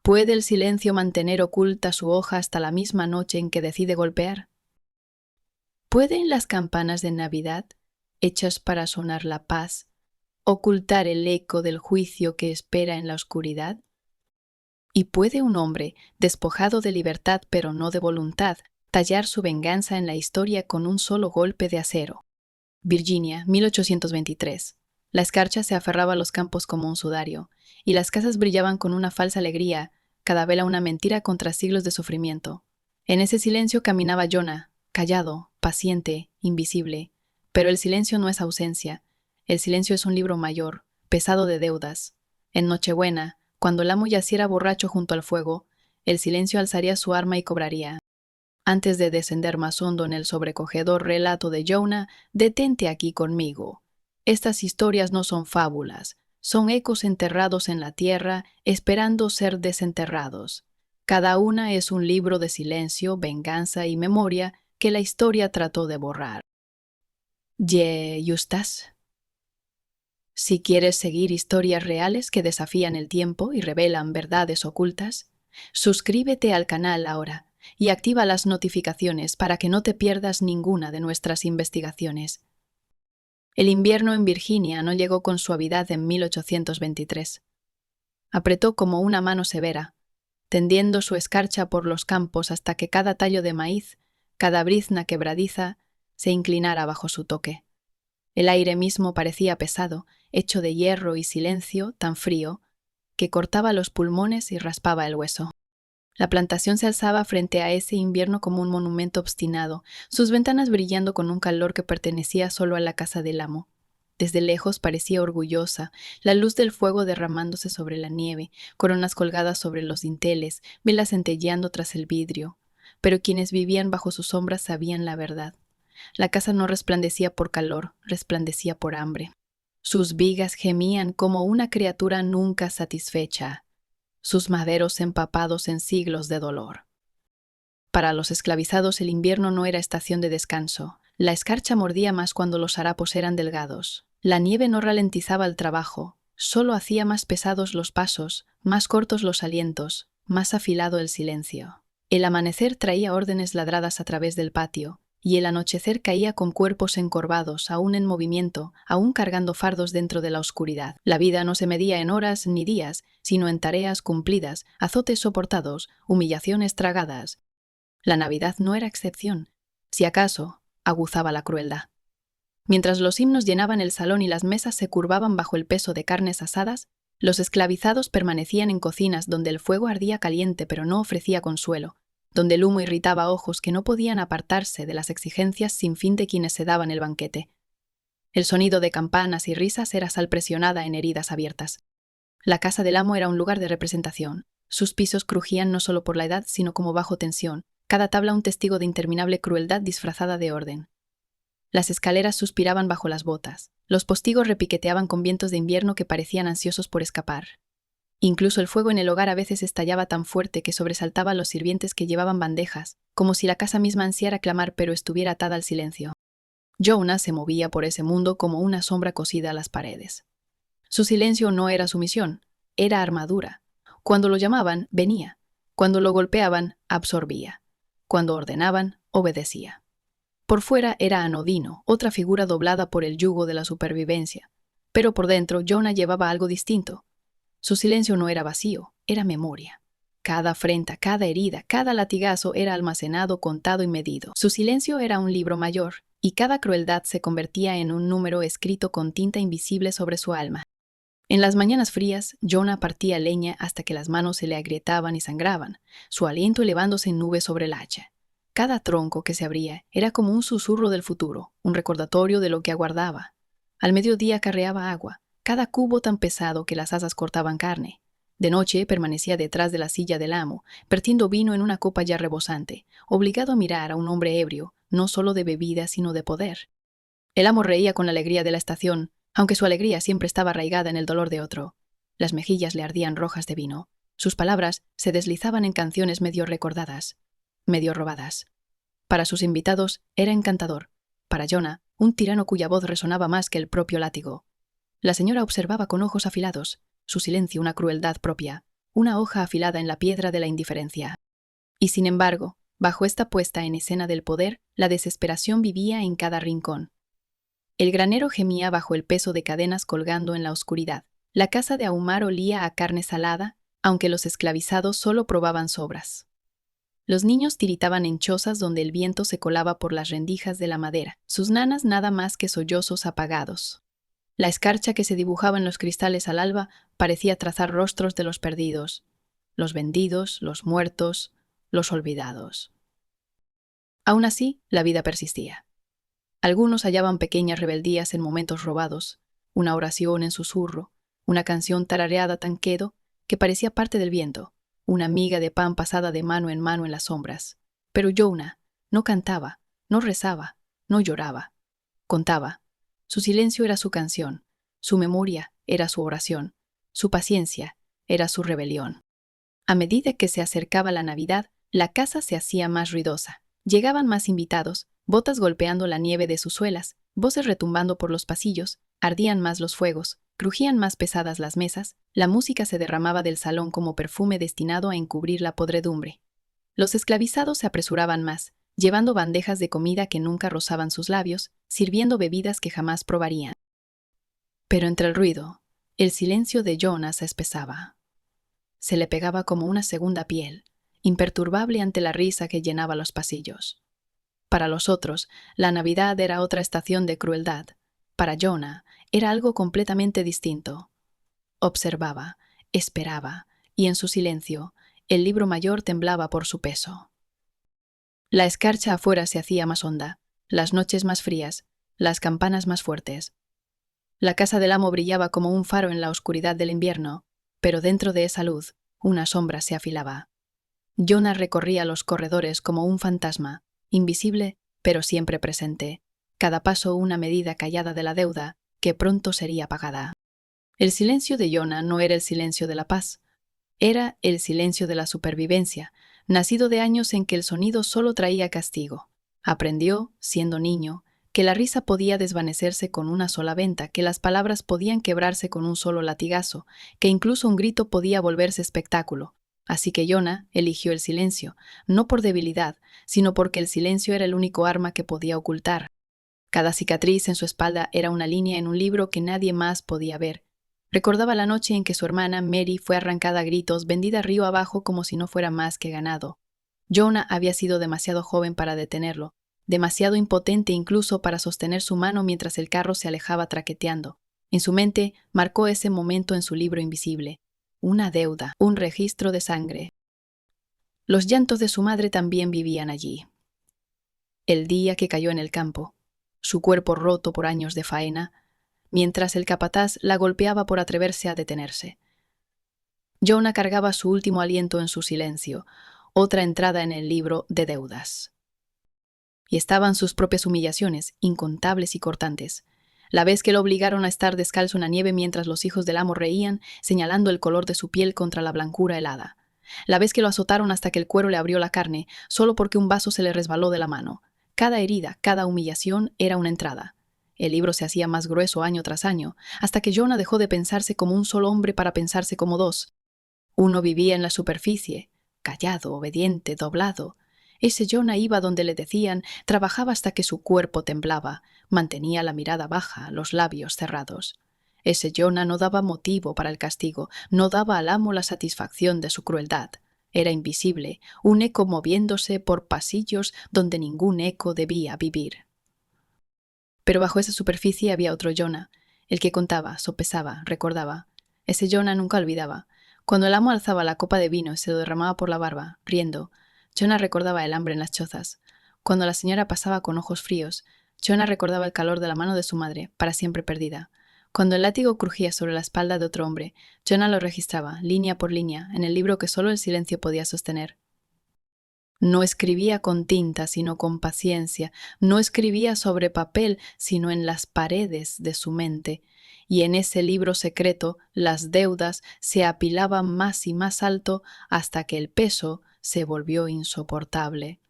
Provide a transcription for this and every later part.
¿Puede el silencio mantener oculta su hoja hasta la misma noche en que decide golpear? ¿Pueden las campanas de Navidad, hechas para sonar la paz, ocultar el eco del juicio que espera en la oscuridad? ¿Y puede un hombre, despojado de libertad pero no de voluntad, tallar su venganza en la historia con un solo golpe de acero? Virginia, 1823. La escarcha se aferraba a los campos como un sudario, y las casas brillaban con una falsa alegría, cada vela una mentira contra siglos de sufrimiento. En ese silencio caminaba Jonah, callado, paciente, invisible. Pero el silencio no es ausencia. El silencio es un libro mayor, pesado de deudas. En Nochebuena, cuando el amo yaciera borracho junto al fuego, el silencio alzaría su arma y cobraría. Antes de descender más hondo en el sobrecogedor relato de Jonah, detente aquí conmigo. Estas historias no son fábulas, son ecos enterrados en la tierra, esperando ser desenterrados. Cada una es un libro de silencio, venganza y memoria que la historia trató de borrar. ¿Y Eustace? Si quieres seguir historias reales que desafían el tiempo y revelan verdades ocultas, suscríbete al canal ahora y activa las notificaciones para que no te pierdas ninguna de nuestras investigaciones. El invierno en Virginia no llegó con suavidad en 1823. Apretó como una mano severa, tendiendo su escarcha por los campos hasta que cada tallo de maíz, cada brizna quebradiza, se inclinara bajo su toque. El aire mismo parecía pesado, hecho de hierro y silencio tan frío, que cortaba los pulmones y raspaba el hueso. La plantación se alzaba frente a ese invierno como un monumento obstinado, sus ventanas brillando con un calor que pertenecía solo a la casa del amo. Desde lejos parecía orgullosa, la luz del fuego derramándose sobre la nieve, coronas colgadas sobre los dinteles, velas centelleando tras el vidrio. Pero quienes vivían bajo sus sombras sabían la verdad. La casa no resplandecía por calor, resplandecía por hambre. Sus vigas gemían como una criatura nunca satisfecha, sus maderos empapados en siglos de dolor. Para los esclavizados el invierno no era estación de descanso. La escarcha mordía más cuando los harapos eran delgados. La nieve no ralentizaba el trabajo, solo hacía más pesados los pasos, más cortos los alientos, más afilado el silencio. El amanecer traía órdenes ladradas a través del patio, y el anochecer caía con cuerpos encorvados, aún en movimiento, aún cargando fardos dentro de la oscuridad. La vida no se medía en horas ni días, sino en tareas cumplidas, azotes soportados, humillaciones tragadas. La Navidad no era excepción. Si acaso, aguzaba la crueldad. Mientras los himnos llenaban el salón y las mesas se curvaban bajo el peso de carnes asadas, los esclavizados permanecían en cocinas donde el fuego ardía caliente pero no ofrecía consuelo, donde el humo irritaba ojos que no podían apartarse de las exigencias sin fin de quienes se daban el banquete. El sonido de campanas y risas era sal presionada en heridas abiertas. La casa del amo era un lugar de representación. Sus pisos crujían no solo por la edad, sino como bajo tensión, cada tabla un testigo de interminable crueldad disfrazada de orden. Las escaleras suspiraban bajo las botas, los postigos repiqueteaban con vientos de invierno que parecían ansiosos por escapar. Incluso el fuego en el hogar a veces estallaba tan fuerte que sobresaltaba a los sirvientes que llevaban bandejas, como si la casa misma ansiara clamar pero estuviera atada al silencio. Jonah se movía por ese mundo como una sombra cosida a las paredes. Su silencio no era sumisión, era armadura. Cuando lo llamaban, venía. Cuando lo golpeaban, absorbía. Cuando ordenaban, obedecía. Por fuera era anodino, otra figura doblada por el yugo de la supervivencia. Pero por dentro, Jonah llevaba algo distinto. Su silencio no era vacío, era memoria. Cada afrenta, cada herida, cada latigazo era almacenado, contado y medido. Su silencio era un libro mayor, y cada crueldad se convertía en un número escrito con tinta invisible sobre su alma. En las mañanas frías, Jonah partía leña hasta que las manos se le agrietaban y sangraban, su aliento elevándose en nubes sobre el hacha. Cada tronco que se abría era como un susurro del futuro, un recordatorio de lo que aguardaba. Al mediodía carreaba agua, cada cubo tan pesado que las asas cortaban carne. De noche permanecía detrás de la silla del amo, vertiendo vino en una copa ya rebosante, obligado a mirar a un hombre ebrio, no solo de bebida sino de poder. El amo reía con la alegría de la estación, aunque su alegría siempre estaba arraigada en el dolor de otro. Las mejillas le ardían rojas de vino. Sus palabras se deslizaban en canciones medio recordadas, medio robadas. Para sus invitados era encantador. Para Jonah, un tirano cuya voz resonaba más que el propio látigo. La señora observaba con ojos afilados, su silencio una crueldad propia. una hoja afilada en la piedra de la indiferencia. Y sin embargo, bajo esta puesta en escena del poder, la desesperación vivía en cada rincón. El granero gemía bajo el peso de cadenas colgando en la oscuridad. La casa de Ahumar olía a carne salada, aunque los esclavizados solo probaban sobras. Los niños tiritaban en chozas donde el viento se colaba por las rendijas de la madera, sus nanas nada más que sollozos apagados. La escarcha que se dibujaba en los cristales al alba parecía trazar rostros de los perdidos, los vendidos, los muertos, los olvidados. Aún así, la vida persistía. Algunos hallaban pequeñas rebeldías en momentos robados, una oración en susurro, una canción tarareada tan quedo que parecía parte del viento, una miga de pan pasada de mano en las sombras. Pero Jonah no cantaba, no rezaba, no lloraba. Contaba. Su silencio era su canción, su memoria era su oración, su paciencia era su rebelión. A medida que se acercaba la Navidad, la casa se hacía más ruidosa. Llegaban más invitados, botas golpeando la nieve de sus suelas, voces retumbando por los pasillos, ardían más los fuegos, crujían más pesadas las mesas, la música se derramaba del salón como perfume destinado a encubrir la podredumbre. Los esclavizados se apresuraban más, llevando bandejas de comida que nunca rozaban sus labios, sirviendo bebidas que jamás probarían. Pero entre el ruido, el silencio de Jonah se espesaba. Se le pegaba como una segunda piel, imperturbable ante la risa que llenaba los pasillos. Para los otros, la Navidad era otra estación de crueldad. Para Jonah, era algo completamente distinto. Observaba, esperaba, y en su silencio, el libro mayor temblaba por su peso. La escarcha afuera se hacía más honda, las noches más frías, las campanas más fuertes. La casa del amo brillaba como un faro en la oscuridad del invierno, pero dentro de esa luz, una sombra se afilaba. Jonah recorría los corredores como un fantasma, invisible, pero siempre presente. Cada paso una medida callada de la deuda, que pronto sería pagada. El silencio de Jonah no era el silencio de la paz, era el silencio de la supervivencia, nacido de años en que el sonido solo traía castigo. Aprendió, siendo niño, que la risa podía desvanecerse con una sola venta, que las palabras podían quebrarse con un solo latigazo, que incluso un grito podía volverse espectáculo. Así que Jonah eligió el silencio, no por debilidad, sino porque el silencio era el único arma que podía ocultar. Cada cicatriz en su espalda era una línea en un libro que nadie más podía ver. Recordaba la noche en que su hermana Mary fue arrancada a gritos, vendida río abajo como si no fuera más que ganado. Jonah había sido demasiado joven para detenerlo, demasiado impotente incluso para sostener su mano mientras el carro se alejaba traqueteando. En su mente marcó ese momento en su libro invisible. Una deuda, un registro de sangre. Los llantos de su madre también vivían allí. El día que cayó en el campo, su cuerpo roto por años de faena, mientras el capataz la golpeaba por atreverse a detenerse. Jonah cargaba su último aliento en su silencio, otra entrada en el libro de deudas. Y estaban sus propias humillaciones, incontables y cortantes. La vez que lo obligaron a estar descalzo en la nieve mientras los hijos del amo reían, señalando el color de su piel contra la blancura helada. La vez que lo azotaron hasta que el cuero le abrió la carne, solo porque un vaso se le resbaló de la mano. Cada herida, cada humillación era una entrada. El libro se hacía más grueso año tras año, hasta que Jonah dejó de pensarse como un solo hombre para pensarse como dos. Uno vivía en la superficie, callado, obediente, doblado. Ese Jonah iba donde le decían, trabajaba hasta que su cuerpo temblaba, mantenía la mirada baja, los labios cerrados. Ese Jonah no daba motivo para el castigo, no daba al amo la satisfacción de su crueldad. Era invisible, un eco moviéndose por pasillos donde ningún eco debía vivir. Pero bajo esa superficie había otro Jonah, el que contaba, sopesaba, recordaba. Ese Jonah nunca olvidaba. Cuando el amo alzaba la copa de vino y se lo derramaba por la barba, riendo, Jonah recordaba el hambre en las chozas. Cuando la señora pasaba con ojos fríos, Jonah recordaba el calor de la mano de su madre, para siempre perdida. Cuando el látigo crujía sobre la espalda de otro hombre, Jonah lo registraba, línea por línea, en el libro que solo el silencio podía sostener. No escribía con tinta, sino con paciencia. No escribía sobre papel, sino en las paredes de su mente. Y en ese libro secreto, las deudas se apilaban más y más alto hasta que el peso se volvió insoportable.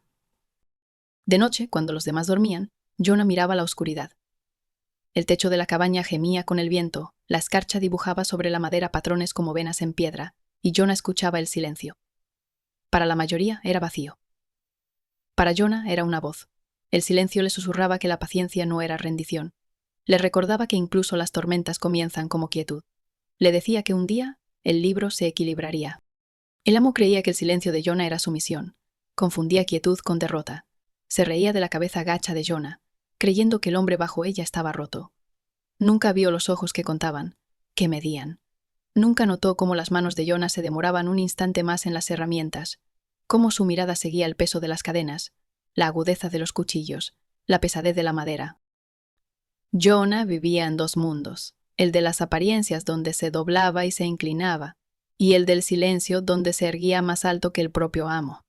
De noche, cuando los demás dormían, Jonah miraba la oscuridad. El techo de la cabaña gemía con el viento, la escarcha dibujaba sobre la madera patrones como venas en piedra. y Jonah escuchaba el silencio. Para la mayoría era vacío. Para Jonah era una voz. El silencio le susurraba que la paciencia no era rendición. Le recordaba que incluso las tormentas comienzan como quietud. Le decía que un día el libro se equilibraría. El amo creía que el silencio de Jonah era sumisión. Confundía quietud con derrota. Se reía de la cabeza gacha de Jonah, creyendo que el hombre bajo ella estaba roto. Nunca vio los ojos que contaban, que medían. Nunca notó cómo las manos de Jonah se demoraban un instante más en las herramientas, cómo su mirada seguía el peso de las cadenas, la agudeza de los cuchillos, la pesadez de la madera. Jonah vivía en dos mundos, el de las apariencias donde se doblaba y se inclinaba, y el del silencio donde se erguía más alto que el propio amo.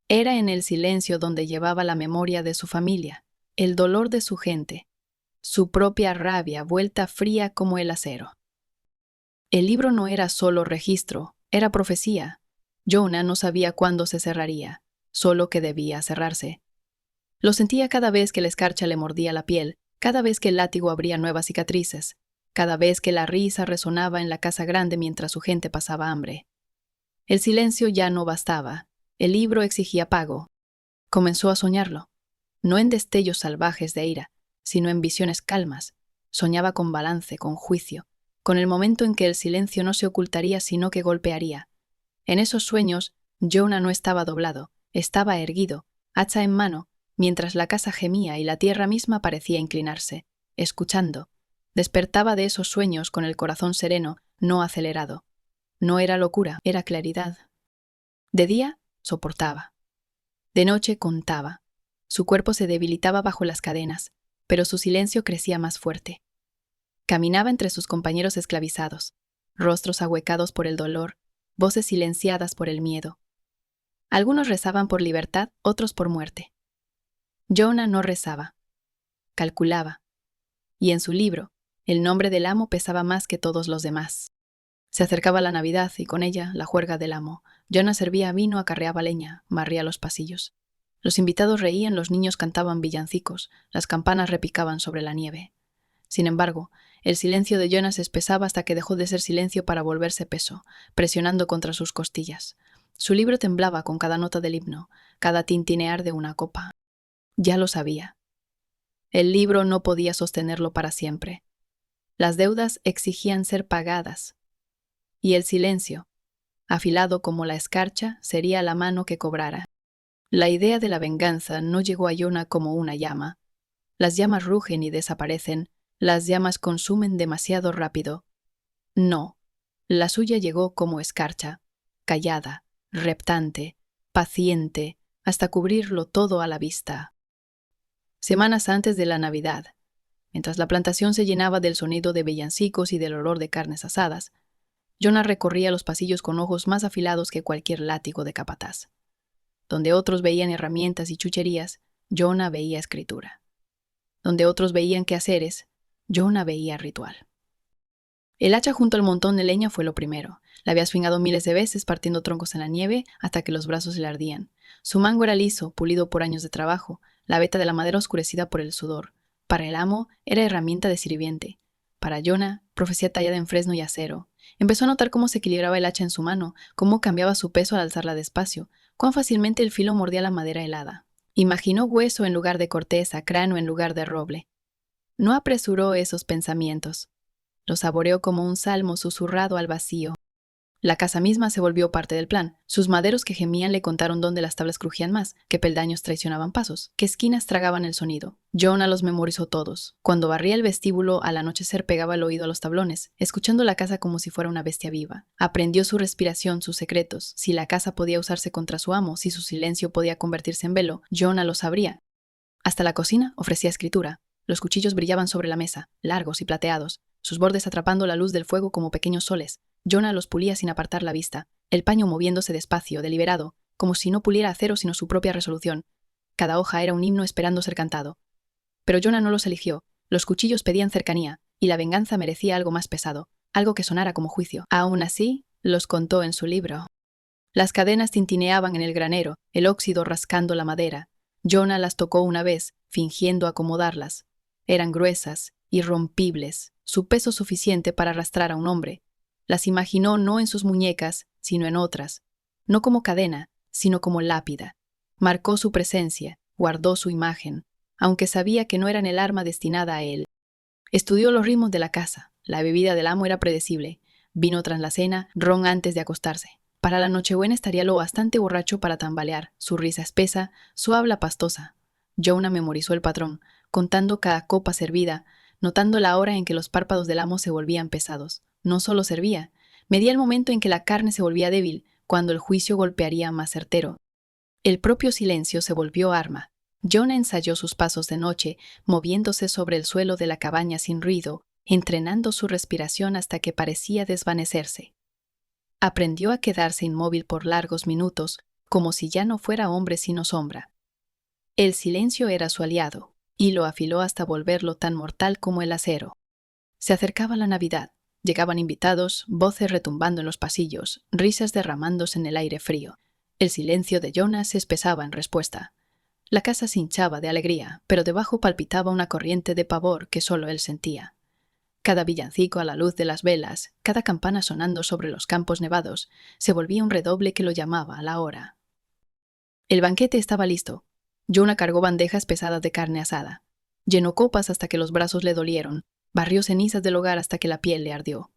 Era en el silencio donde llevaba la memoria de su familia, el dolor de su gente, su propia rabia vuelta fría como el acero. El libro no era solo registro, era profecía. Jonah no sabía cuándo se cerraría, solo que debía cerrarse. Lo sentía cada vez que la escarcha le mordía la piel, cada vez que el látigo abría nuevas cicatrices, cada vez que la risa resonaba en la casa grande mientras su gente pasaba hambre. El silencio ya no bastaba, el libro exigía pago. Comenzó a soñarlo, no en destellos salvajes de ira, sino en visiones calmas. Soñaba con balance, con juicio, con el momento en que el silencio no se ocultaría sino que golpearía. En esos sueños, Jonah no estaba doblado, estaba erguido, hacha en mano, mientras la casa gemía y la tierra misma parecía inclinarse, escuchando. Despertaba de esos sueños con el corazón sereno, no acelerado. No era locura, era claridad. De día, soportaba. De noche, contaba. Su cuerpo se debilitaba bajo las cadenas, pero su silencio crecía más fuerte. Caminaba entre sus compañeros esclavizados, rostros ahuecados por el dolor, voces silenciadas por el miedo. Algunos rezaban por libertad, otros por muerte. Jonah no rezaba, calculaba, y en su libro, el nombre del amo pesaba más que todos los demás. Se acercaba la Navidad y con ella la juerga del amo. Jonah servía vino, acarreaba leña, barría los pasillos. Los invitados reían, los niños cantaban villancicos, las campanas repicaban sobre la nieve. Sin embargo, el silencio de Jonah se espesaba hasta que dejó de ser silencio para volverse peso, presionando contra sus costillas. Su libro temblaba con cada nota del himno, cada tintinear de una copa. Ya lo sabía. El libro no podía sostenerlo para siempre. Las deudas exigían ser pagadas. Y el silencio, afilado como la escarcha, sería la mano que cobrara. La idea de la venganza no llegó a Jonah como una llama. Las llamas rugen y desaparecen, las llamas consumen demasiado rápido. No, la suya llegó como escarcha, callada, reptante, paciente, hasta cubrirlo todo a la vista. Semanas antes de la Navidad, mientras la plantación se llenaba del sonido de villancicos y del olor de carnes asadas, Jonah recorría los pasillos con ojos más afilados que cualquier látigo de capataz. Donde otros veían herramientas y chucherías, Jonah veía escritura. Donde otros veían quehaceres, Jonah veía ritual. El hacha junto al montón de leña fue lo primero. La había swingado miles de veces partiendo troncos en la nieve hasta que los brazos se le ardían. Su mango era liso, pulido por años de trabajo, la veta de la madera oscurecida por el sudor. Para el amo era herramienta de sirviente. Para Jonah, profecía tallada en fresno y acero. Empezó a notar cómo se equilibraba el hacha en su mano, cómo cambiaba su peso al alzarla despacio, cuán fácilmente el filo mordía la madera helada. Imaginó hueso en lugar de corteza, cráneo en lugar de roble. No apresuró esos pensamientos. Los saboreó como un salmo susurrado al vacío. La casa misma se volvió parte del plan. Sus maderos que gemían le contaron dónde las tablas crujían más, qué peldaños traicionaban pasos, qué esquinas tragaban el sonido. Jonah los memorizó todos. Cuando barría el vestíbulo, al anochecer pegaba el oído a los tablones, escuchando la casa como si fuera una bestia viva. Aprendió su respiración, sus secretos. Si la casa podía usarse contra su amo, si su silencio podía convertirse en velo, Jonah lo sabría. Hasta la cocina ofrecía escritura. Los cuchillos brillaban sobre la mesa, largos y plateados, sus bordes atrapando la luz del fuego como pequeños soles. Jonah los pulía sin apartar la vista, el paño moviéndose despacio, deliberado, como si no puliera acero sino su propia resolución. Cada hoja era un himno esperando ser cantado. Pero Jonah no los eligió. Los cuchillos pedían cercanía, y la venganza merecía algo más pesado, algo que sonara como juicio. Aún así, los contó en su libro. Las cadenas tintineaban en el granero, el óxido rascando la madera. Jonah las tocó una vez, fingiendo acomodarlas. Eran gruesas, irrompibles, su peso suficiente para arrastrar a un hombre. Las imaginó no en sus muñecas, sino en otras, no como cadena, sino como lápida. Marcó su presencia, guardó su imagen, aunque sabía que no eran el arma destinada a él. Estudió los ritmos de la casa. La bebida del amo era predecible. Vino tras la cena, ron antes de acostarse. Para la Nochebuena estaría lo bastante borracho para tambalear, su risa espesa, su habla pastosa. Jonah memorizó el patrón, contando cada copa servida, notando la hora en que los párpados del amo se volvían pesados. No solo servía, medía el momento en que la carne se volvía débil, cuando el juicio golpearía más certero. El propio silencio se volvió arma. Jonah ensayó sus pasos de noche, moviéndose sobre el suelo de la cabaña sin ruido, entrenando su respiración hasta que parecía desvanecerse. Aprendió a quedarse inmóvil por largos minutos, como si ya no fuera hombre sino sombra. El silencio era su aliado, y lo afiló hasta volverlo tan mortal como el acero. Se acercaba la Navidad. Llegaban invitados, voces retumbando en los pasillos, risas derramándose en el aire frío. El silencio de Jonah se espesaba en respuesta. La casa se hinchaba de alegría, pero debajo palpitaba una corriente de pavor que solo él sentía. Cada villancico a la luz de las velas, cada campana sonando sobre los campos nevados, se volvía un redoble que lo llamaba a la hora. El banquete estaba listo. Jonah cargó bandejas pesadas de carne asada. Llenó copas hasta que los brazos le dolieron, barrió cenizas del hogar hasta que la piel le ardió.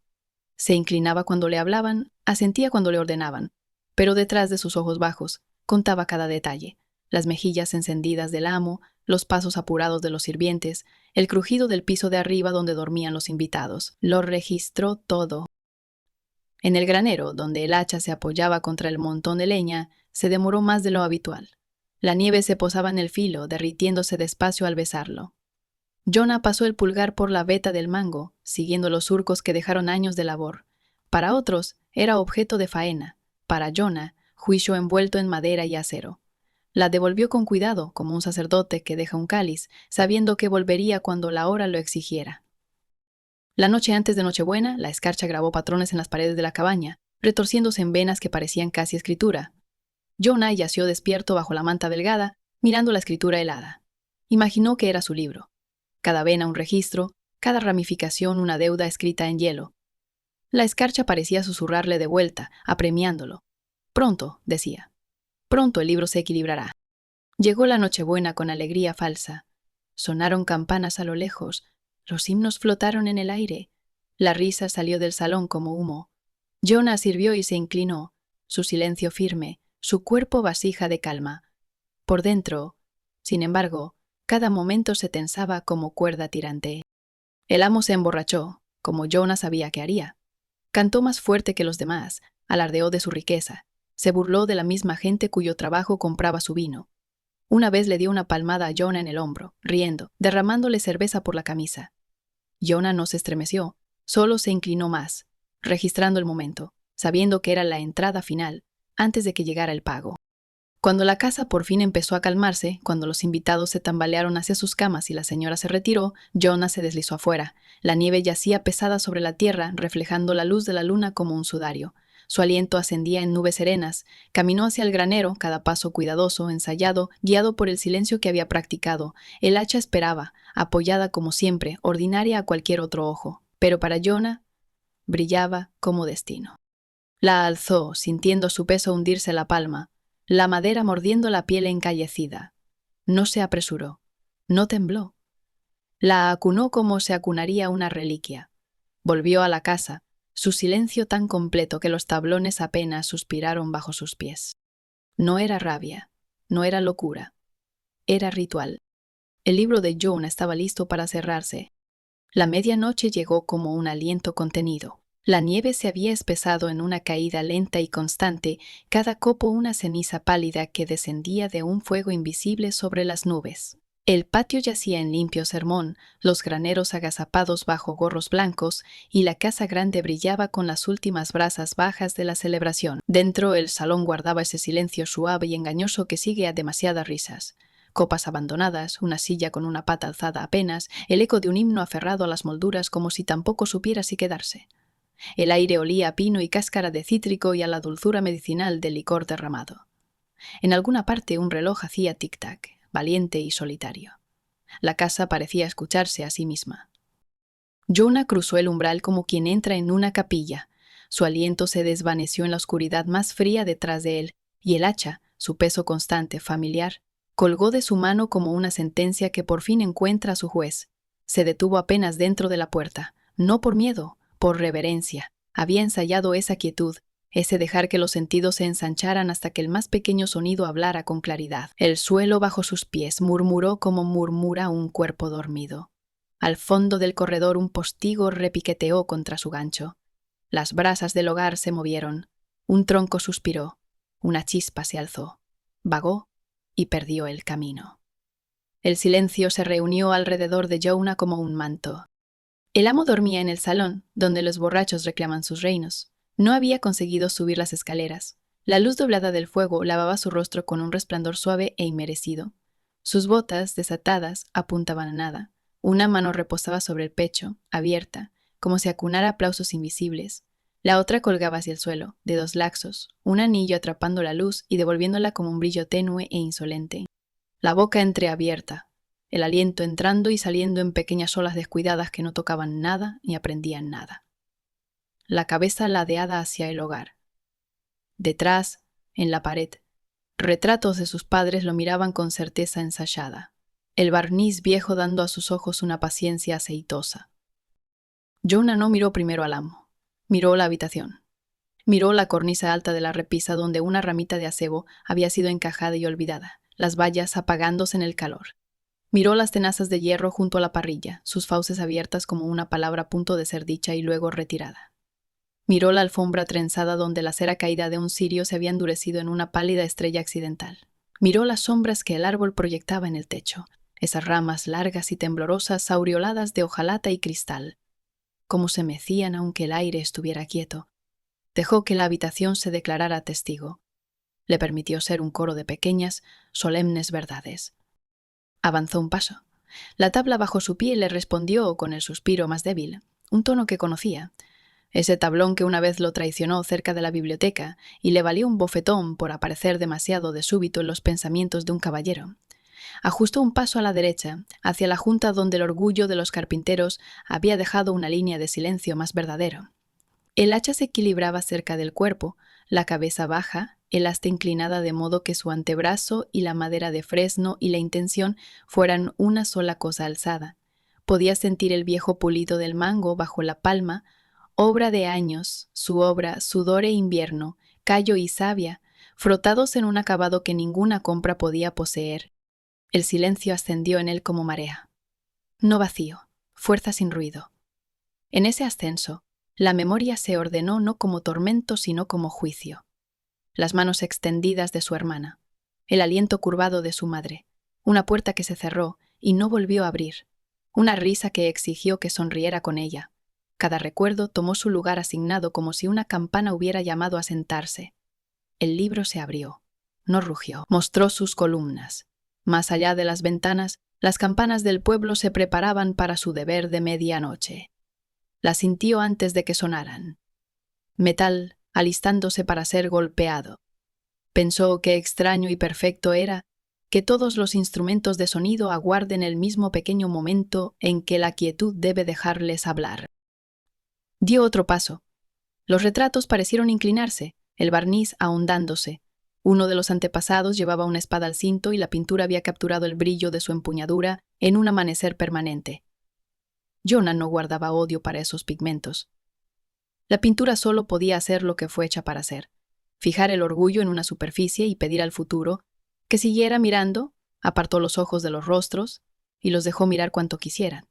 Se inclinaba cuando le hablaban, asentía cuando le ordenaban, pero detrás de sus ojos bajos contaba cada detalle: las mejillas encendidas del amo, los pasos apurados de los sirvientes, el crujido del piso de arriba donde dormían los invitados. Lo registró todo. En el granero, donde el hacha se apoyaba contra el montón de leña, se demoró más de lo habitual. La nieve se posaba en el filo, derritiéndose despacio al besarlo. Jonah pasó el pulgar por la veta del mango, siguiendo los surcos que dejaron años de labor. Para otros, era objeto de faena. Para Jonah, juicio envuelto en madera y acero. La devolvió con cuidado, como un sacerdote que deja un cáliz, sabiendo que volvería cuando la hora lo exigiera. La noche antes de Nochebuena, la escarcha grabó patrones en las paredes de la cabaña, retorciéndose en venas que parecían casi escritura. Jonah yació despierto bajo la manta delgada, mirando la escritura helada. Imaginó que era su libro. Cada vena un registro, cada ramificación una deuda escrita en hielo. La escarcha parecía susurrarle de vuelta, apremiándolo. Pronto, decía. Pronto el libro se equilibrará. Llegó la Nochebuena con alegría falsa. Sonaron campanas a lo lejos, los himnos flotaron en el aire, la risa salió del salón como humo. Jonah sirvió y se inclinó, su silencio firme, su cuerpo vasija de calma. Por dentro, sin embargo, cada momento se tensaba como cuerda tirante. El amo se emborrachó, como Jonah sabía que haría. Cantó más fuerte que los demás, alardeó de su riqueza, se burló de la misma gente cuyo trabajo compraba su vino. Una vez le dio una palmada a Jonah en el hombro, riendo, derramándole cerveza por la camisa. Jonah no se estremeció, solo se inclinó más, registrando el momento, sabiendo que era la entrada final, antes de que llegara el pago. Cuando la casa por fin empezó a calmarse, cuando los invitados se tambalearon hacia sus camas y la señora se retiró, Jonah se deslizó afuera. La nieve yacía pesada sobre la tierra, reflejando la luz de la luna como un sudario. Su aliento ascendía en nubes serenas. Caminó hacia el granero, cada paso cuidadoso, ensayado, guiado por el silencio que había practicado. El hacha esperaba, apoyada como siempre, ordinaria a cualquier otro ojo. Pero para Jonah, brillaba como destino. La alzó, sintiendo su peso hundirse la palma, la madera mordiendo la piel encallecida. No se apresuró, no tembló. La acunó como se acunaría una reliquia. Volvió a la casa, su silencio tan completo que los tablones apenas suspiraron bajo sus pies. No era rabia, no era locura, era ritual. El libro de Jonah estaba listo para cerrarse. La medianoche llegó como un aliento contenido. La nieve se había espesado en una caída lenta y constante, cada copo una ceniza pálida que descendía de un fuego invisible sobre las nubes. El patio yacía en limpio sermón, los graneros agazapados bajo gorros blancos, y la casa grande brillaba con las últimas brasas bajas de la celebración. Dentro, el salón guardaba ese silencio suave y engañoso que sigue a demasiadas risas. Copas abandonadas, una silla con una pata alzada apenas, el eco de un himno aferrado a las molduras como si tampoco supiera si quedarse. El aire olía a pino y cáscara de cítrico y a la dulzura medicinal del licor derramado. En alguna parte un reloj hacía tic-tac, valiente y solitario. La casa parecía escucharse a sí misma. Jonah cruzó el umbral como quien entra en una capilla. Su aliento se desvaneció en la oscuridad más fría detrás de él, y el hacha, su peso constante, familiar, colgó de su mano como una sentencia que por fin encuentra a su juez. Se detuvo apenas dentro de la puerta, no por miedo, por reverencia. Había ensayado esa quietud, ese dejar que los sentidos se ensancharan hasta que el más pequeño sonido hablara con claridad. El suelo bajo sus pies murmuró como murmura un cuerpo dormido. Al fondo del corredor un postigo repiqueteó contra su gancho. Las brasas del hogar se movieron. Un tronco suspiró. Una chispa se alzó. Vagó y perdió el camino. El silencio se reunió alrededor de Jonah como un manto. El amo dormía en el salón, donde los borrachos reclaman sus reinos. No había conseguido subir las escaleras. La luz doblada del fuego lavaba su rostro con un resplandor suave e inmerecido. Sus botas, desatadas, apuntaban a nada. Una mano reposaba sobre el pecho, abierta, como si acunara aplausos invisibles. La otra colgaba hacia el suelo, dedos laxos, un anillo atrapando la luz y devolviéndola como un brillo tenue e insolente. La boca entreabierta, el aliento entrando y saliendo en pequeñas olas descuidadas que no tocaban nada ni aprendían nada. La cabeza ladeada hacia el hogar. Detrás, en la pared, retratos de sus padres lo miraban con certeza ensayada, el barniz viejo dando a sus ojos una paciencia aceitosa. Jonah no miró primero al amo. Miró la habitación. Miró la cornisa alta de la repisa donde una ramita de acebo había sido encajada y olvidada, las vallas apagándose en el calor. Miró las tenazas de hierro junto a la parrilla, sus fauces abiertas como una palabra a punto de ser dicha y luego retirada. Miró la alfombra trenzada donde la cera caída de un cirio se había endurecido en una pálida estrella accidental. Miró las sombras que el árbol proyectaba en el techo, esas ramas largas y temblorosas aureoladas de hojalata y cristal, como se mecían aunque el aire estuviera quieto. Dejó que la habitación se declarara testigo. Le permitió ser un coro de pequeñas, solemnes verdades. Avanzó un paso. La tabla bajo su pie le respondió con el suspiro más débil, un tono que conocía. Ese tablón que una vez lo traicionó cerca de la biblioteca y le valió un bofetón por aparecer demasiado de súbito en los pensamientos de un caballero. Ajustó un paso a la derecha, hacia la junta donde el orgullo de los carpinteros había dejado una línea de silencio más verdadero. El hacha se equilibraba cerca del cuerpo, la cabeza baja, el asta inclinada de modo que su antebrazo y la madera de fresno y la intención fueran una sola cosa alzada. Podía sentir el viejo pulido del mango bajo la palma, obra de años, su obra, sudor e invierno, callo y savia, frotados en un acabado que ninguna compra podía poseer. El silencio ascendió en él como marea. No vacío, fuerza sin ruido. En ese ascenso, la memoria se ordenó no como tormento sino como juicio. Las manos extendidas de su hermana, el aliento curvado de su madre, una puerta que se cerró y no volvió a abrir, una risa que exigió que sonriera con ella. Cada recuerdo tomó su lugar asignado como si una campana hubiera llamado a sentarse. El libro se abrió, no rugió, mostró sus columnas. Más allá de las ventanas, las campanas del pueblo se preparaban para su deber de medianoche. La sintió antes de que sonaran. Metal alistándose para ser golpeado. Pensó qué extraño y perfecto era que todos los instrumentos de sonido aguarden el mismo pequeño momento en que la quietud debe dejarles hablar. Dio otro paso. Los retratos parecieron inclinarse, el barniz ahondándose. Uno de los antepasados llevaba una espada al cinto y la pintura había capturado el brillo de su empuñadura en un amanecer permanente. Jonah no guardaba odio para esos pigmentos. La pintura solo podía hacer lo que fue hecha para hacer, fijar el orgullo en una superficie y pedir al futuro que siguiera mirando, apartó los ojos de los rostros y los dejó mirar cuanto quisieran.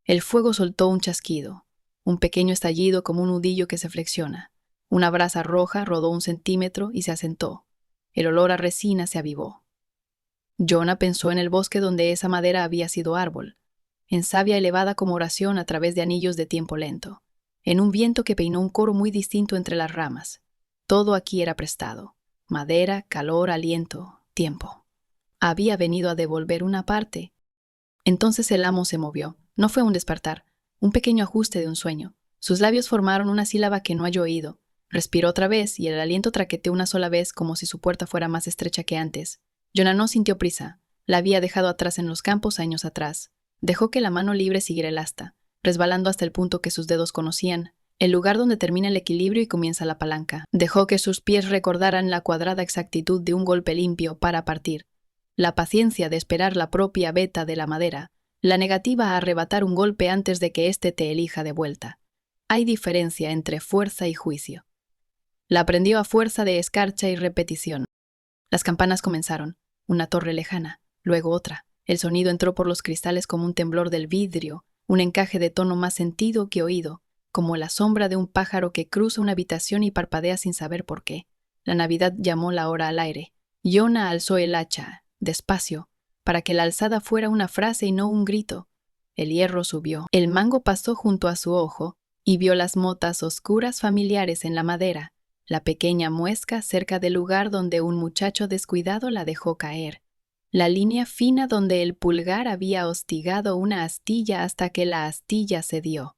El fuego soltó un chasquido, un pequeño estallido como un nudillo que se flexiona. Una brasa roja rodó 1 centímetro y se asentó. El olor a resina se avivó. Jonah pensó en el bosque donde esa madera había sido árbol, en savia elevada como oración a través de anillos de tiempo lento, en un viento que peinó un coro muy distinto entre las ramas. Todo aquí era prestado: madera, calor, aliento, tiempo. Había venido a devolver una parte. Entonces el amo se movió. No fue un despertar, un pequeño ajuste de un sueño. Sus labios formaron una sílaba que no halló oído. Respiró otra vez y el aliento traqueteó una sola vez como si su puerta fuera más estrecha que antes. Jonah no sintió prisa. La había dejado atrás en los campos años atrás. Dejó que la mano libre siguiera el asta, resbalando hasta el punto que sus dedos conocían, el lugar donde termina el equilibrio y comienza la palanca. Dejó que sus pies recordaran la cuadrada exactitud de un golpe limpio para partir. La paciencia de esperar la propia veta de la madera, la negativa a arrebatar un golpe antes de que éste te elija de vuelta. Hay diferencia entre fuerza y juicio. La aprendió a fuerza de escarcha y repetición. Las campanas comenzaron, una torre lejana, luego otra. El sonido entró por los cristales como un temblor del vidrio, un encaje de tono más sentido que oído, como la sombra de un pájaro que cruza una habitación y parpadea sin saber por qué. La Navidad llamó la hora al aire. Jonah alzó el hacha, despacio, para que la alzada fuera una frase y no un grito. El hierro subió. El mango pasó junto a su ojo y vio las motas oscuras familiares en la madera, la pequeña muesca cerca del lugar donde un muchacho descuidado la dejó caer, la línea fina donde el pulgar había hostigado una astilla hasta que la astilla cedió.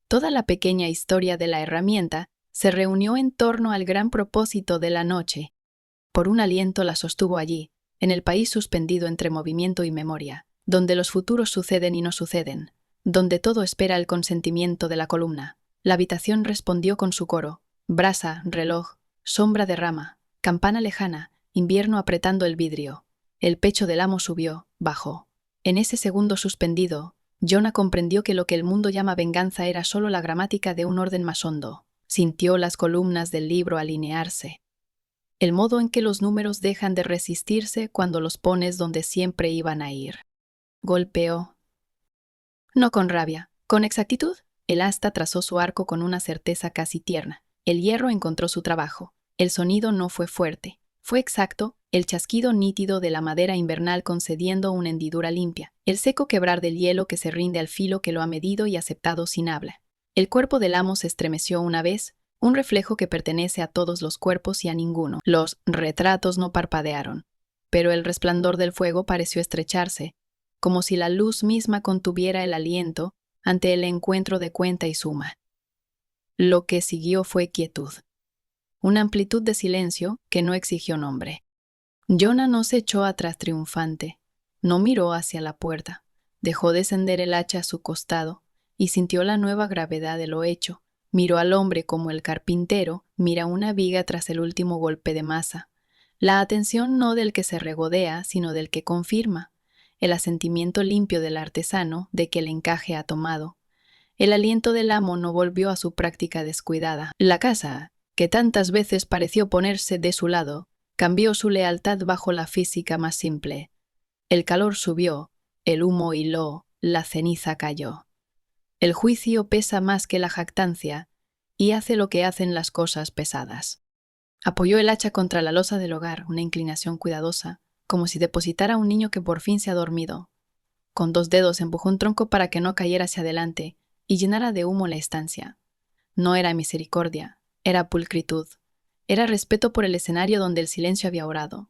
Toda la pequeña historia de la herramienta se reunió en torno al gran propósito de la noche. Por un aliento la sostuvo allí, en el país suspendido entre movimiento y memoria, donde los futuros suceden y no suceden, donde todo espera el consentimiento de la columna. La habitación respondió con su coro: brasa, reloj, sombra de rama, campana lejana, invierno apretando el vidrio. El pecho del amo subió, bajó. En ese segundo suspendido, Jonah comprendió que lo que el mundo llama venganza era solo la gramática de un orden más hondo. Sintió las columnas del libro alinearse. El modo en que los números dejan de resistirse cuando los pones donde siempre iban a ir. Golpeó. No con rabia, con exactitud. El asta trazó su arco con una certeza casi tierna. El hierro encontró su trabajo. El sonido no fue fuerte. Fue exacto, el chasquido nítido de la madera invernal concediendo una hendidura limpia, el seco quebrar del hielo que se rinde al filo que lo ha medido y aceptado sin habla. El cuerpo del amo se estremeció una vez, un reflejo que pertenece a todos los cuerpos y a ninguno. Los retratos no parpadearon, pero el resplandor del fuego pareció estrecharse, como si la luz misma contuviera el aliento ante el encuentro de cuenta y suma. Lo que siguió fue quietud. Una amplitud de silencio que no exigió nombre. Jonah no se echó atrás triunfante, no miró hacia la puerta, dejó descender el hacha a su costado y sintió la nueva gravedad de lo hecho. Miró al hombre como el carpintero mira una viga tras el último golpe de masa. La atención no del que se regodea, sino del que confirma. El asentimiento limpio del artesano de que el encaje ha tomado. El aliento del amo no volvió a su práctica descuidada. La casa, que tantas veces pareció ponerse de su lado, cambió su lealtad bajo la física más simple. El calor subió, el humo hiló, la ceniza cayó. El juicio pesa más que la jactancia y hace lo que hacen las cosas pesadas. Apoyó el hacha contra la losa del hogar, una inclinación cuidadosa, como si depositara a un niño que por fin se ha dormido. Con 2 dedos empujó un tronco para que no cayera hacia adelante y llenara de humo la estancia. No era misericordia, era pulcritud. Era respeto por el escenario donde el silencio había orado.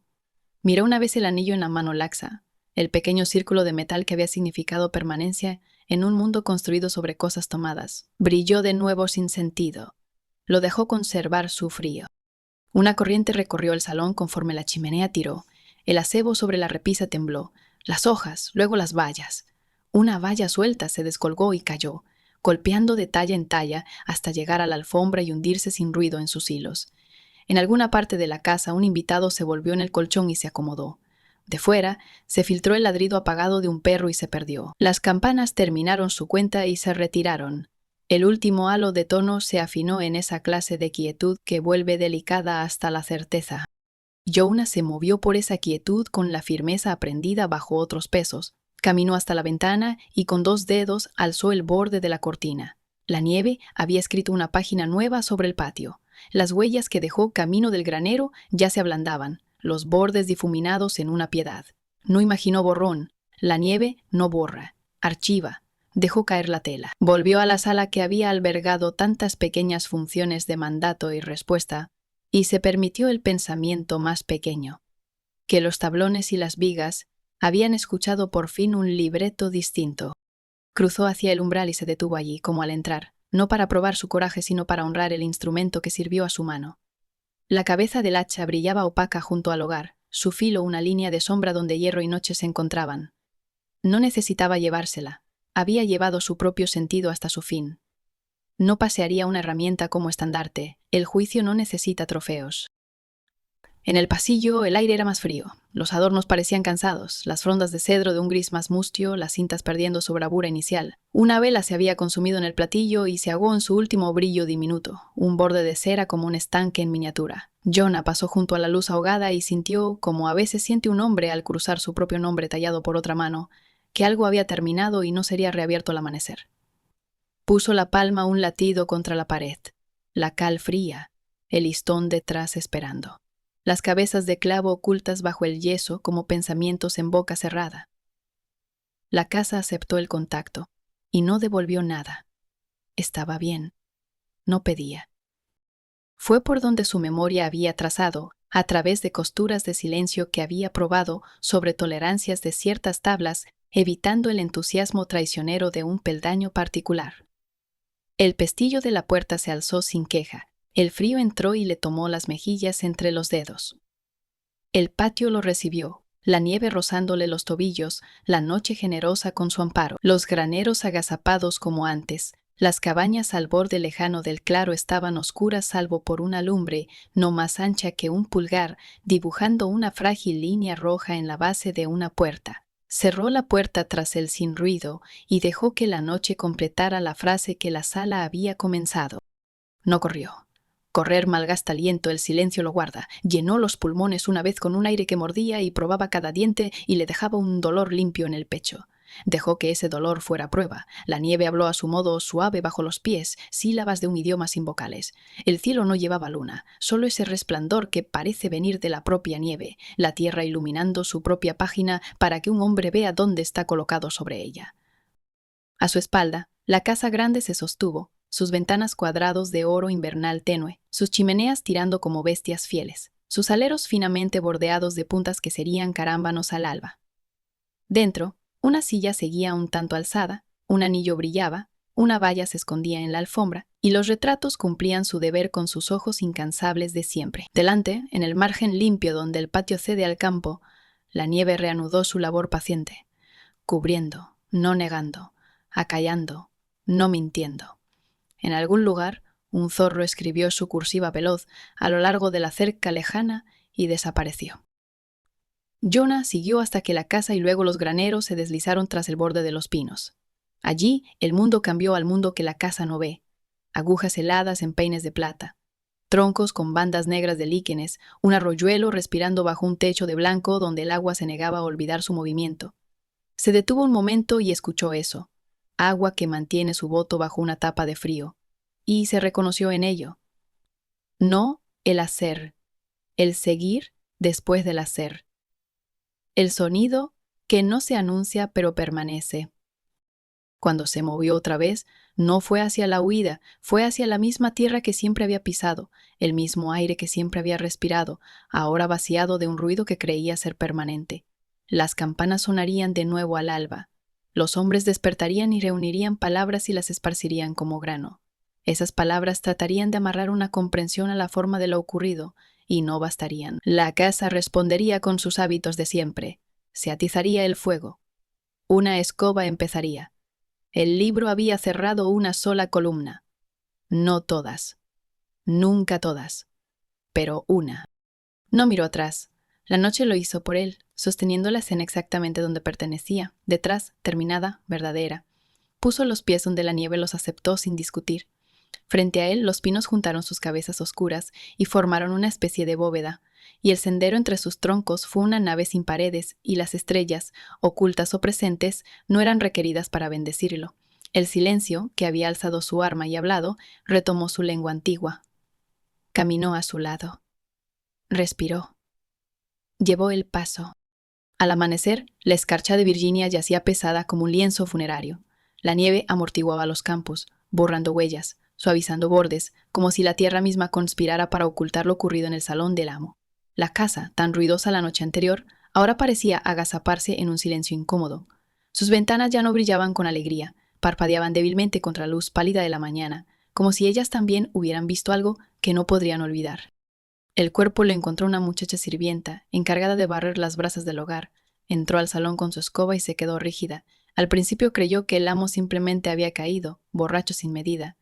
Miró una vez el anillo en la mano laxa, el pequeño círculo de metal que había significado permanencia en un mundo construido sobre cosas tomadas. Brilló de nuevo sin sentido. Lo dejó conservar su frío. Una corriente recorrió el salón conforme la chimenea tiró. El acebo sobre la repisa tembló. Las hojas, luego las vallas. Una valla suelta se descolgó y cayó, golpeando de talla en talla hasta llegar a la alfombra y hundirse sin ruido en sus hilos. En alguna parte de la casa un invitado se volvió en el colchón y se acomodó. De fuera se filtró el ladrido apagado de un perro y se perdió. Las campanas terminaron su cuenta y se retiraron. El último halo de tono se afinó en esa clase de quietud que vuelve delicada hasta la certeza. Jonah se movió por esa quietud con la firmeza aprendida bajo otros pesos. Caminó hasta la ventana y con 2 dedos alzó el borde de la cortina. La nieve había escrito una página nueva sobre el patio. Las huellas que dejó camino del granero ya se ablandaban, los bordes difuminados en una piedad. No imaginó borrón. La nieve no borra, archiva. Dejó caer la tela. Volvió a la sala que había albergado tantas pequeñas funciones de mandato y respuesta, y se permitió el pensamiento más pequeño, que los tablones y las vigas habían escuchado por fin un libreto distinto. Cruzó hacia el umbral y se detuvo allí, como al entrar, no para probar su coraje, sino para honrar el instrumento que sirvió a su mano. La cabeza del hacha brillaba opaca junto al hogar, su filo una línea de sombra donde hierro y noche se encontraban. No necesitaba llevársela, había llevado su propio sentido hasta su fin. No pasearía una herramienta como estandarte. El juicio no necesita trofeos. En el pasillo el aire era más frío, los adornos parecían cansados, las frondas de cedro de un gris más mustio, las cintas perdiendo su bravura inicial. Una vela se había consumido en el platillo y se ahogó en su último brillo diminuto, un borde de cera como un estanque en miniatura. Jonah pasó junto a la luz ahogada y sintió, como a veces siente un hombre al cruzar su propio nombre tallado por otra mano, que algo había terminado y no sería reabierto al amanecer. Puso la palma un latido contra la pared, la cal fría, el listón detrás esperando. Las cabezas de clavo ocultas bajo el yeso como pensamientos en boca cerrada. La casa aceptó el contacto y no devolvió nada. Estaba bien. No pedía. Fue por donde su memoria había trazado, a través de costuras de silencio que había probado sobre tolerancias de ciertas tablas, evitando el entusiasmo traicionero de un peldaño particular. El pestillo de la puerta se alzó sin queja. El frío entró y le tomó las mejillas entre los dedos. El patio lo recibió, la nieve rozándole los tobillos, la noche generosa con su amparo, los graneros agazapados como antes, las cabañas al borde lejano del claro estaban oscuras salvo por una lumbre, no más ancha que un pulgar, dibujando una frágil línea roja en la base de una puerta. Cerró la puerta tras él sin ruido y dejó que la noche completara la frase que la sala había comenzado. No corrió. Correr malgasta aliento, el silencio lo guarda. Llenó los pulmones una vez con un aire que mordía y probaba cada diente y le dejaba un dolor limpio en el pecho. Dejó que ese dolor fuera prueba. La nieve habló a su modo suave bajo los pies, sílabas de un idioma sin vocales. El cielo no llevaba luna, solo ese resplandor que parece venir de la propia nieve, la tierra iluminando su propia página para que un hombre vea dónde está colocado sobre ella. A su espalda, la casa grande se sostuvo, sus ventanas cuadrados de oro invernal tenue, sus chimeneas tirando como bestias fieles, sus aleros finamente bordeados de puntas que serían carámbanos al alba. Dentro, una silla seguía un tanto alzada, un anillo brillaba, una valla se escondía en la alfombra, y los retratos cumplían su deber con sus ojos incansables de siempre. Delante, en el margen limpio donde el patio cede al campo, la nieve reanudó su labor paciente, cubriendo, no negando, acallando, no mintiendo. En algún lugar, un zorro escribió su cursiva veloz a lo largo de la cerca lejana y desapareció. Jonah siguió hasta que la casa y luego los graneros se deslizaron tras el borde de los pinos. Allí, el mundo cambió al mundo que la casa no ve. Agujas heladas en peines de plata, troncos con bandas negras de líquenes, un arroyuelo respirando bajo un techo de blanco donde el agua se negaba a olvidar su movimiento. Se detuvo un momento y escuchó eso, agua que mantiene su voto bajo una tapa de frío, y se reconoció en ello. No el hacer, el seguir después del hacer. El sonido que no se anuncia pero permanece. Cuando se movió otra vez, no fue hacia la huida, fue hacia la misma tierra que siempre había pisado, el mismo aire que siempre había respirado, ahora vaciado de un ruido que creía ser permanente. Las campanas sonarían de nuevo al alba. Los hombres despertarían y reunirían palabras y las esparcirían como grano. Esas palabras tratarían de amarrar una comprensión a la forma de lo ocurrido, y no bastarían. La casa respondería con sus hábitos de siempre. Se atizaría el fuego. Una escoba empezaría. El libro había cerrado una sola columna. No todas. Nunca todas. Pero una. No miró atrás. La noche lo hizo por él, sosteniendo la escena exactamente donde pertenecía, detrás, terminada, verdadera. Puso los pies donde la nieve los aceptó sin discutir. Frente a él, los pinos juntaron sus cabezas oscuras y formaron una especie de bóveda, y el sendero entre sus troncos fue una nave sin paredes, y las estrellas, ocultas o presentes, no eran requeridas para bendecirlo. El silencio, que había alzado su arma y hablado, retomó su lengua antigua. Caminó a su lado. Respiró. Llevó el paso. Al amanecer, la escarcha de Virginia yacía pesada como un lienzo funerario. La nieve amortiguaba los campos, borrando huellas, suavizando bordes, como si la tierra misma conspirara para ocultar lo ocurrido en el salón del amo. La casa, tan ruidosa la noche anterior, ahora parecía agazaparse en un silencio incómodo. Sus ventanas ya no brillaban con alegría, parpadeaban débilmente contra la luz pálida de la mañana, como si ellas también hubieran visto algo que no podrían olvidar. El cuerpo le encontró una muchacha sirvienta, encargada de barrer las brasas del hogar. Entró al salón con su escoba y se quedó rígida. Al principio creyó que el amo simplemente había caído, borracho sin medida.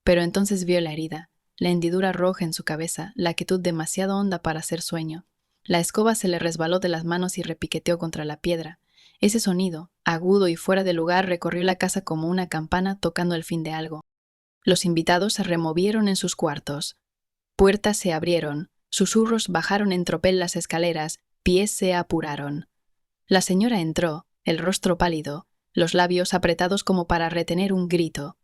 Pero entonces vio la herida, la hendidura roja en su cabeza, la quietud demasiado honda para hacer sueño. La escoba se le resbaló de las manos y repiqueteó contra la piedra. Ese sonido, agudo y fuera de lugar, recorrió la casa como una campana tocando el fin de algo. Los invitados se removieron en sus cuartos. Puertas se abrieron, susurros bajaron en tropel las escaleras, pies se apuraron. La señora entró, el rostro pálido, los labios apretados como para retener un grito.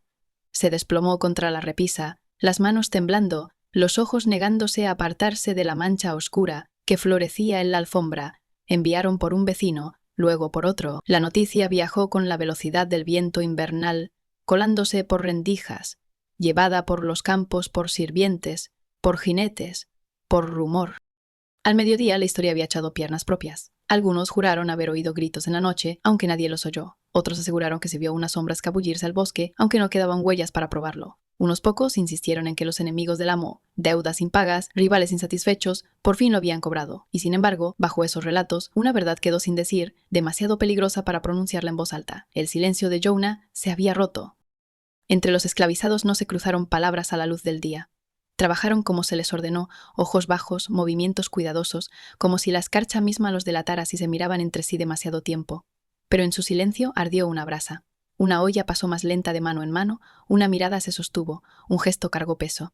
Se desplomó contra la repisa, las manos temblando, los ojos negándose a apartarse de la mancha oscura que florecía en la alfombra. Enviaron por un vecino, luego por otro. La noticia viajó con la velocidad del viento invernal, colándose por rendijas, llevada por los campos por sirvientes, por jinetes, por rumor. Al mediodía la historia había echado piernas propias. Algunos juraron haber oído gritos en la noche, aunque nadie los oyó. Otros aseguraron que se vio una sombra escabullirse al bosque, aunque no quedaban huellas para probarlo. Unos pocos insistieron en que los enemigos del amo, deudas impagas, rivales insatisfechos, por fin lo habían cobrado. Y sin embargo, bajo esos relatos, una verdad quedó sin decir, demasiado peligrosa para pronunciarla en voz alta. El silencio de Jonah se había roto. Entre los esclavizados no se cruzaron palabras a la luz del día. Trabajaron como se les ordenó, ojos bajos, movimientos cuidadosos, como si la escarcha misma los delatara si se miraban entre sí demasiado tiempo. Pero en su silencio ardió una brasa. Una olla pasó más lenta de mano en mano, una mirada se sostuvo, un gesto cargó peso.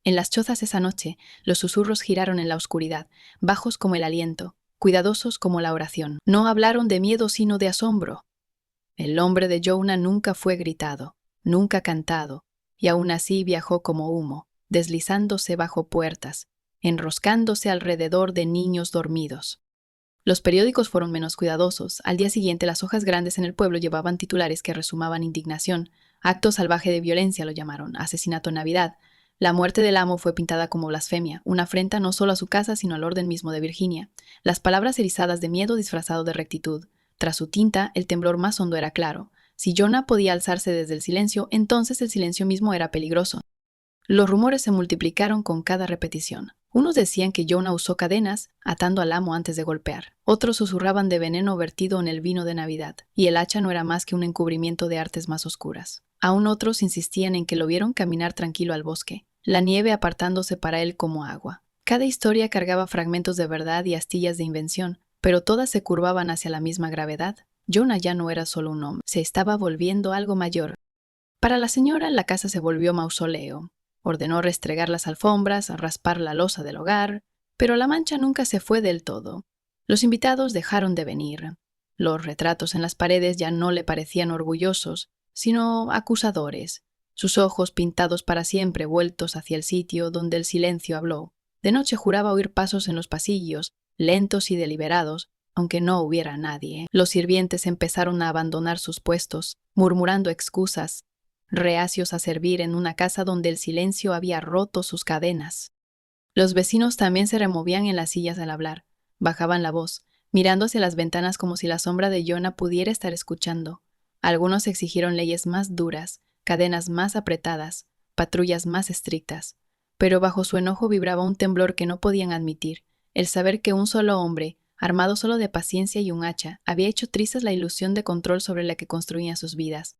En las chozas esa noche, los susurros giraron en la oscuridad, bajos como el aliento, cuidadosos como la oración. No hablaron de miedo sino de asombro. El nombre de Jonah nunca fue gritado, nunca cantado, y aún así viajó como humo, deslizándose bajo puertas, enroscándose alrededor de niños dormidos. Los periódicos fueron menos cuidadosos. Al día siguiente, las hojas grandes en el pueblo llevaban titulares que resumaban indignación. Acto salvaje de violencia lo llamaron, asesinato en Navidad. La muerte del amo fue pintada como blasfemia, una afrenta no solo a su casa, sino al orden mismo de Virginia. Las palabras erizadas de miedo disfrazado de rectitud. Tras su tinta, el temblor más hondo era claro. Si Jonah podía alzarse desde el silencio, entonces el silencio mismo era peligroso. Los rumores se multiplicaron con cada repetición. Unos decían que Jonah usó cadenas, atando al amo antes de golpear. Otros susurraban de veneno vertido en el vino de Navidad, y el hacha no era más que un encubrimiento de artes más oscuras. Aún otros insistían en que lo vieron caminar tranquilo al bosque, la nieve apartándose para él como agua. Cada historia cargaba fragmentos de verdad y astillas de invención, pero todas se curvaban hacia la misma gravedad. Jonah ya no era solo un hombre, se estaba volviendo algo mayor. Para la señora, la casa se volvió mausoleo. Ordenó restregar las alfombras, raspar la losa del hogar, pero la mancha nunca se fue del todo. Los invitados dejaron de venir. Los retratos en las paredes ya no le parecían orgullosos, sino acusadores, sus ojos pintados para siempre vueltos hacia el sitio donde el silencio habló. De noche juraba oír pasos en los pasillos, lentos y deliberados, aunque no hubiera nadie. Los sirvientes empezaron a abandonar sus puestos, murmurando excusas, reacios a servir en una casa donde el silencio había roto sus cadenas. Los vecinos también se removían en las sillas al hablar, bajaban la voz, mirando hacia las ventanas como si la sombra de Jonah pudiera estar escuchando. Algunos exigieron leyes más duras, cadenas más apretadas, patrullas más estrictas, pero bajo su enojo vibraba un temblor que no podían admitir, el saber que un solo hombre, armado solo de paciencia y un hacha, había hecho trizas la ilusión de control sobre la que construían sus vidas.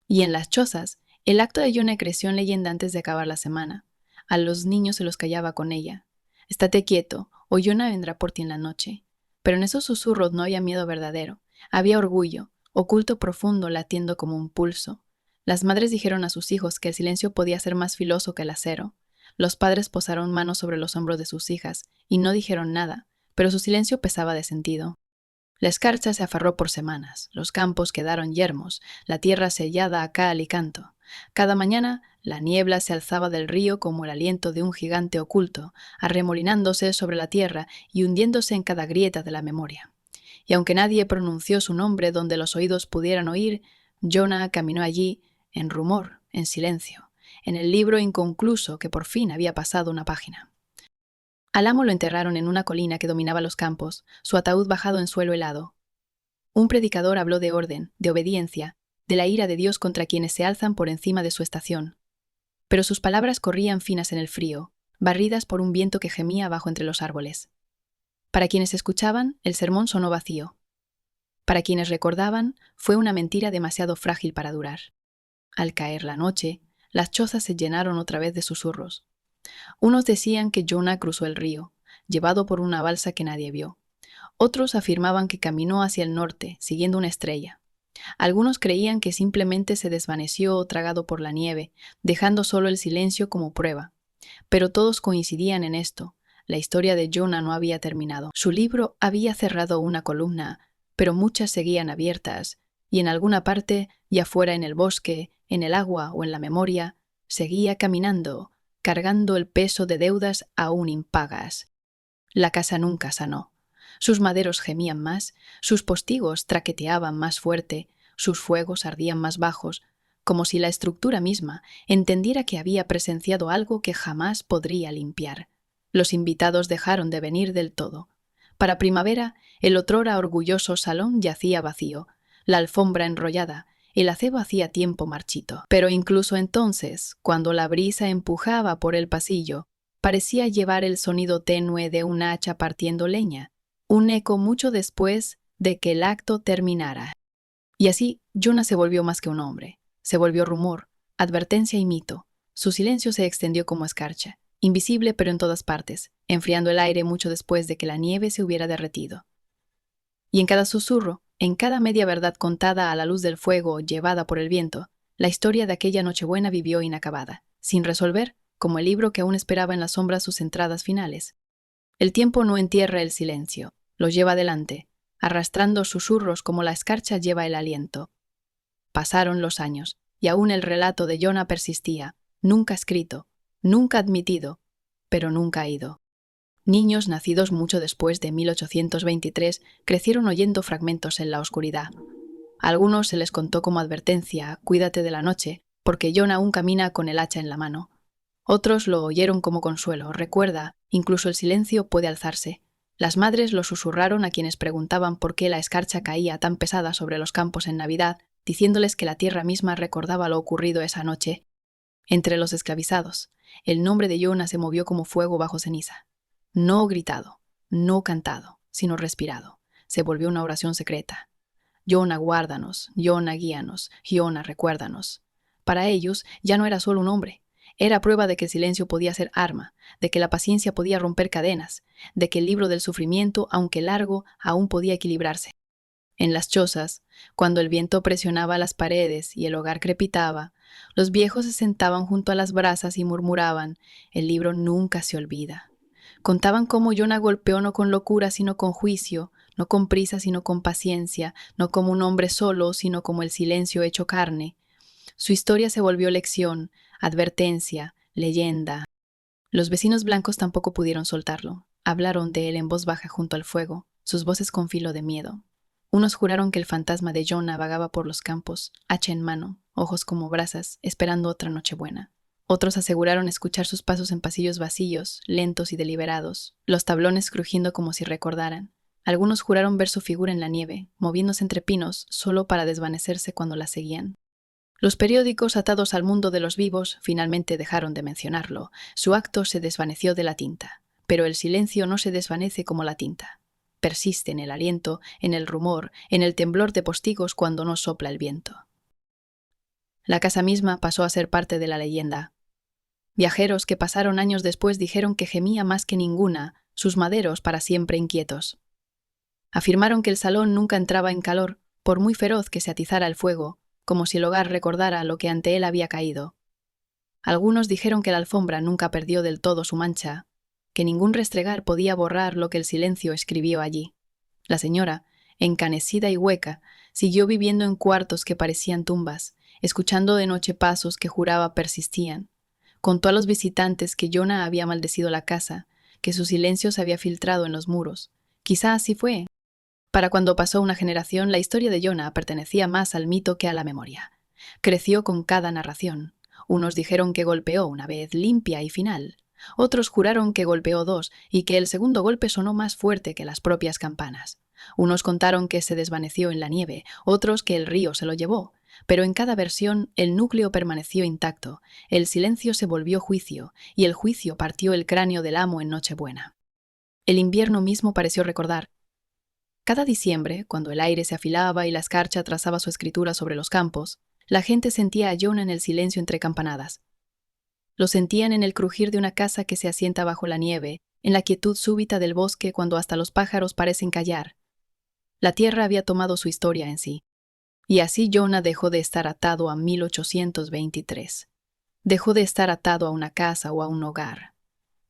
Y en las chozas, el acto de Jonah creció en leyenda antes de acabar la semana. A los niños se los callaba con ella. Estate quieto, o Jonah vendrá por ti en la noche. Pero en esos susurros no había miedo verdadero. Había orgullo, oculto profundo latiendo como un pulso. Las madres dijeron a sus hijos que el silencio podía ser más filoso que el acero. Los padres posaron manos sobre los hombros de sus hijas y no dijeron nada, pero su silencio pesaba de sentido. La escarcha se aferró por semanas, los campos quedaron yermos, la tierra sellada a cal y canto. Cada mañana la niebla se alzaba del río como el aliento de un gigante oculto, arremolinándose sobre la tierra y hundiéndose en cada grieta de la memoria. Y aunque nadie pronunció su nombre donde los oídos pudieran oír, Jonah caminó allí, en rumor, en silencio, en el libro inconcluso que por fin había pasado una página. Al amo lo enterraron en una colina que dominaba los campos, su ataúd bajado en suelo helado. Un predicador habló de orden, de obediencia, de la ira de Dios contra quienes se alzan por encima de su estación. Pero sus palabras corrían finas en el frío, barridas por un viento que gemía abajo entre los árboles. Para quienes escuchaban, el sermón sonó vacío. Para quienes recordaban, fue una mentira demasiado frágil para durar. Al caer la noche, Las chozas se llenaron otra vez de susurros. Unos decían que Jonah cruzó el río, llevado por una balsa que nadie vio. Otros afirmaban que caminó hacia el norte, siguiendo una estrella. Algunos creían que simplemente se desvaneció tragado por la nieve, dejando solo el silencio como prueba. Pero todos coincidían en esto. La historia de Jonah no había terminado. Su libro había cerrado una columna, pero muchas seguían abiertas, y en alguna parte, ya fuera en el bosque, en el agua o en la memoria, seguía caminando, cargando el peso de deudas aún impagas. La casa nunca sanó. Sus maderos gemían más, sus postigos traqueteaban más fuerte, sus fuegos ardían más bajos, como si la estructura misma entendiera que había presenciado algo que jamás podría limpiar. Los invitados dejaron de venir del todo. Para primavera, el otrora orgulloso salón yacía vacío, la alfombra enrollada, el acebo hacía tiempo marchito. Pero incluso entonces, cuando la brisa empujaba por el pasillo, parecía llevar el sonido tenue de un hacha partiendo leña, un eco mucho después de que el acto terminara. Y así, Jonah se volvió más que un hombre. Se volvió rumor, advertencia y mito. Su silencio se extendió como escarcha, invisible pero en todas partes, enfriando el aire mucho después de que la nieve se hubiera derretido. Y en cada susurro, en cada media verdad contada a la luz del fuego llevada por el viento, la historia de aquella Nochebuena vivió inacabada, sin resolver, como el libro que aún esperaba en la sombra sus entradas finales. El tiempo no entierra el silencio, lo lleva adelante, arrastrando susurros como la escarcha lleva el aliento. Pasaron los años, y aún el relato de Jonah persistía, nunca escrito, nunca admitido, pero nunca ido. Niños nacidos mucho después de 1823 crecieron oyendo fragmentos en la oscuridad. A algunos se les contó como advertencia, cuídate de la noche, porque Jonah aún camina con el hacha en la mano. Otros lo oyeron como consuelo, recuerda, incluso el silencio puede alzarse. Las madres lo susurraron a quienes preguntaban por qué la escarcha caía tan pesada sobre los campos en Navidad, diciéndoles que la tierra misma recordaba lo ocurrido esa noche. Entre los esclavizados, el nombre de Jonah se movió como fuego bajo ceniza. No gritado, no cantado, sino respirado. Se volvió una oración secreta. Jonah, guárdanos, Jonah, guíanos, Jonah, recuérdanos. Para ellos ya no era solo un hombre. Era prueba de que el silencio podía ser arma, de que la paciencia podía romper cadenas, de que el libro del sufrimiento, aunque largo, aún podía equilibrarse. En las chozas, cuando el viento presionaba las paredes y el hogar crepitaba, los viejos se sentaban junto a las brasas y murmuraban, el libro nunca se olvida. Contaban cómo Jonah golpeó no con locura sino con juicio, no con prisa sino con paciencia, no como un hombre solo sino como el silencio hecho carne. Su historia se volvió lección, advertencia, leyenda. Los vecinos blancos tampoco pudieron soltarlo. Hablaron de él en voz baja junto al fuego, sus voces con filo de miedo. Unos juraron que el fantasma de Jonah vagaba por los campos, hacha en mano, ojos como brasas, esperando otra Nochebuena. Otros aseguraron escuchar sus pasos en pasillos vacíos, lentos y deliberados, los tablones crujiendo como si recordaran. Algunos juraron ver su figura en la nieve, moviéndose entre pinos, solo para desvanecerse cuando la seguían. Los periódicos atados al mundo de los vivos finalmente dejaron de mencionarlo. Su acto se desvaneció de la tinta, pero el silencio no se desvanece como la tinta. Persiste en el aliento, en el rumor, en el temblor de postigos cuando no sopla el viento. La casa misma pasó a ser parte de la leyenda. Viajeros que pasaron años después dijeron que gemía más que ninguna, sus maderos para siempre inquietos. Afirmaron que el salón nunca entraba en calor, por muy feroz que se atizara el fuego, como si el hogar recordara lo que ante él había caído. Algunos dijeron que la alfombra nunca perdió del todo su mancha, que ningún restregar podía borrar lo que el silencio escribió allí. La señora, encanecida y hueca, siguió viviendo en cuartos que parecían tumbas, escuchando de noche pasos que juraba persistían. Contó a los visitantes que Jonah había maldecido la casa, que su silencio se había filtrado en los muros. Quizá así fue. Para cuando pasó una generación, la historia de Jonah pertenecía más al mito que a la memoria. Creció con cada narración. Unos dijeron que golpeó una vez limpia y final. Otros juraron que golpeó dos y que el segundo golpe sonó más fuerte que las propias campanas. Unos contaron que se desvaneció en la nieve, otros que el río se lo llevó. Pero en cada versión el núcleo permaneció intacto, el silencio se volvió juicio, y el juicio partió el cráneo del amo en Nochebuena. El invierno mismo pareció recordar. Cada diciembre, cuando el aire se afilaba y la escarcha trazaba su escritura sobre los campos, la gente sentía a Jonah en el silencio entre campanadas. Lo sentían en el crujir de una casa que se asienta bajo la nieve, en la quietud súbita del bosque cuando hasta los pájaros parecen callar. La tierra había tomado su historia en sí. Y así Jonah dejó de estar atado a 1823. Dejó de estar atado a una casa o a un hogar.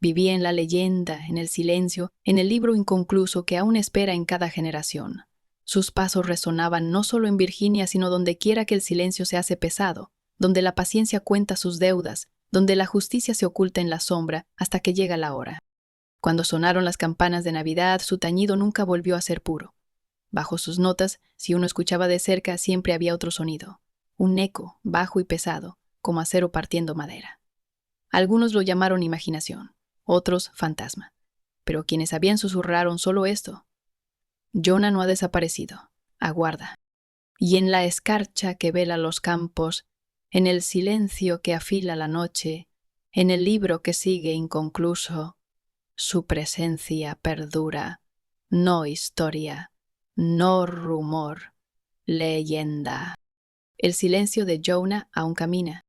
Vivía en la leyenda, en el silencio, en el libro inconcluso que aún espera en cada generación. Sus pasos resonaban no solo en Virginia, sino donde quiera que el silencio se hace pesado, donde la paciencia cuenta sus deudas, donde la justicia se oculta en la sombra hasta que llega la hora. Cuando sonaron las campanas de Navidad, su tañido nunca volvió a ser puro. Bajo sus notas, si uno escuchaba de cerca, siempre había otro sonido, un eco, bajo y pesado, como acero partiendo madera. Algunos lo llamaron imaginación, otros fantasma, pero quienes sabían susurraron solo esto: Jonah no ha desaparecido, aguarda. Y en la escarcha que vela los campos, en el silencio que afila la noche, en el libro que sigue inconcluso, su presencia perdura, no historia, no rumor, leyenda. El silencio de Jonah aún camina,